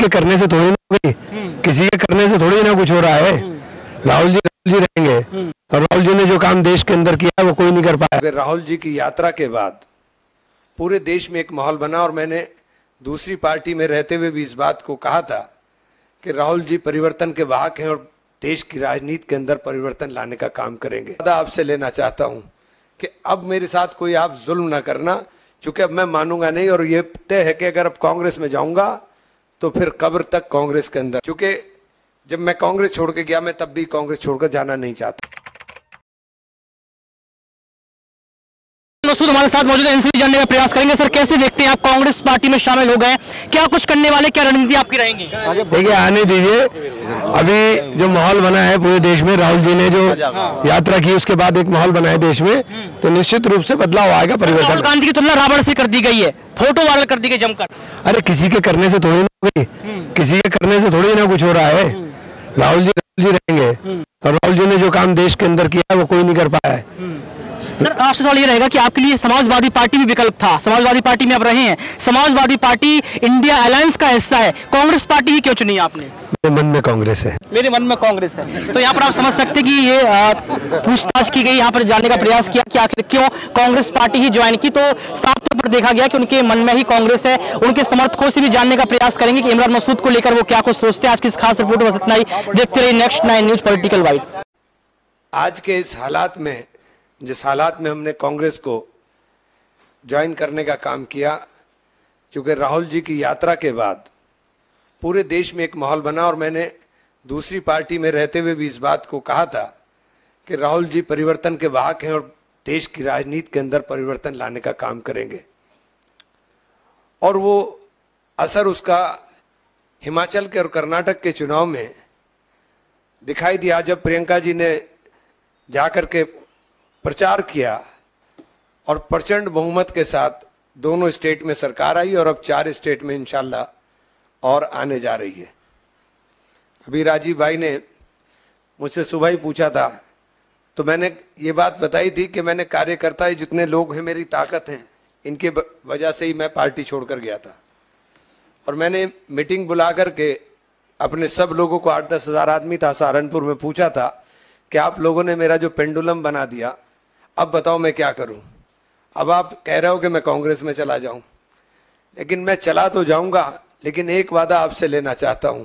के करने से थोड़ी ना होगी, किसी के करने से थोड़ी ना कुछ हो रहा है। राहुल जी रहेंगे और राहुल जी ने जो काम देश के अंदर किया वो कोई नहीं कर पाया। राहुल जी की यात्रा के बाद पूरे देश में एक माहौल बना और मैंने दूसरी पार्टी में रहते हुए भी इस बात को कहा था कि राहुल जी परिवर्तन के वाहक हैं और देश की राजनीति के अंदर परिवर्तन लाने का काम करेंगे। आपसे लेना चाहता हूं कि अब मेरे साथ कोई आप जुल्म ना करना, चूंकि अब मैं मानूंगा नहीं और ये तय है कि अगर अब कांग्रेस में जाऊंगा तो फिर कब्र तक कांग्रेस के अंदर। चूंकि जब मैं कांग्रेस छोड़ के गया मैं तब भी कांग्रेस छोड़कर जाना नहीं चाहता। मसूद हमारे साथ मौजूद है, इनसे भी जानने का प्रयास करेंगे। सर, कैसे देखते हैं आप कांग्रेस पार्टी में शामिल हो गए, क्या कुछ करने वाले, क्या रणनीति आपकी रहेंगी? देखिए, आने दीजिए। अभी जो माहौल बना है पूरे देश में, राहुल जी ने जो यात्रा की उसके बाद एक माहौल बना है देश में, तो निश्चित रूप से बदलाव आएगा, परिवर्तन। राहुल गांधी की तुलना रावण से कर दी गई है, फोटो वायरल कर दी गई जमकर। अरे किसी के करने से थोड़ी ना होगी, किसी के करने से थोड़ी ना कुछ हो रहा है। राहुल जी रहेंगे और राहुल जी ने जो काम देश के अंदर किया वो कोई नहीं कर पाया है। सर, आपसे सवाल ये रहेगा कि आपके लिए समाजवादी पार्टी भी विकल्प था, समाजवादी पार्टी में आप रहे हैं, समाजवादी पार्टी इंडिया अलायंस का हिस्सा है, कांग्रेस पार्टी ही क्यों चुनी आपने? मेरे मन में कांग्रेस है। मेरे मन में कांग्रेस है। तो यहाँ पर आप समझ सकते हैं कि ये पूछताछ की गई, यहाँ पर जानने का प्रयास किया कि आखिर क्यों कांग्रेस पार्टी ही ज्वाइन की, तो साफ तौर पर देखा गया कि उनके मन में ही कांग्रेस है। उनके समर्थकों से भी जानने का प्रयास करेंगे कि इमरान मसूद को लेकर वो क्या कुछ सोचते हैं। आज की इस खास रिपोर्ट में बस इतना ही। देखते रहिए नेक्स्ट 9 न्यूज पॉलिटिकल वाइड। आज के इस हालात में, जिस हालात में हमने कांग्रेस को ज्वाइन करने का काम किया, क्योंकि राहुल जी की यात्रा के बाद पूरे देश में एक माहौल बना और मैंने दूसरी पार्टी में रहते हुए भी इस बात को कहा था कि राहुल जी परिवर्तन के वाहक हैं और देश की राजनीति के अंदर परिवर्तन लाने का काम करेंगे। और वो असर उसका हिमाचल के और कर्नाटक के चुनाव में दिखाई दिया, जब प्रियंका जी ने जाकर के प्रचार किया और प्रचंड बहुमत के साथ दोनों स्टेट में सरकार आई और अब 4 स्टेट में इंशाल्लाह और आने जा रही है। अभी राजीव भाई ने मुझसे सुबह ही पूछा था, तो मैंने ये बात बताई थी कि मैंने कार्यकर्ता ही जितने लोग हैं, मेरी ताकत हैं, इनके वजह से ही मैं पार्टी छोड़कर गया था। और मैंने मीटिंग बुला करके अपने सब लोगों को, 8-10 हज़ार आदमी था सहारनपुर में, पूछा था कि आप लोगों ने मेरा जो पेंडुलम बना दिया, अब बताओ मैं क्या करूं। अब आप कह रहे हो कि मैं कांग्रेस में चला जाऊं, लेकिन मैं चला तो जाऊंगा, लेकिन एक वादा आपसे लेना चाहता हूं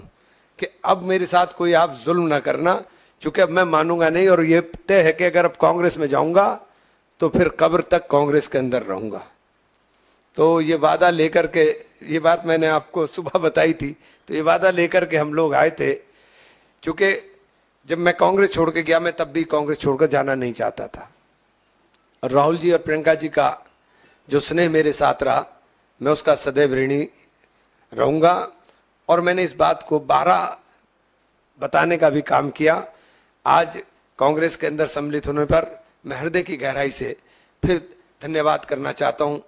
कि अब मेरे साथ कोई आप जुल्म ना करना, चूंकि अब मैं मानूंगा नहीं और ये तय है कि अगर अब कांग्रेस में जाऊंगा तो फिर कब्र तक कांग्रेस के अंदर रहूंगा। तो ये वादा लेकर के, ये बात मैंने आपको सुबह बताई थी, तो ये वादा लेकर के हम लोग आए थे। चूंकि जब मैं कांग्रेस छोड़ के गया मैं तब भी कांग्रेस छोड़कर जाना नहीं चाहता था। और राहुल जी और प्रियंका जी का जो स्नेह मेरे साथ रहा, मैं उसका सदैव ऋणी रहूंगा। और मैंने इस बात को 12 बताने का भी काम किया। आज कांग्रेस के अंदर सम्मिलित होने पर मैं हृदय की गहराई से फिर धन्यवाद करना चाहता हूं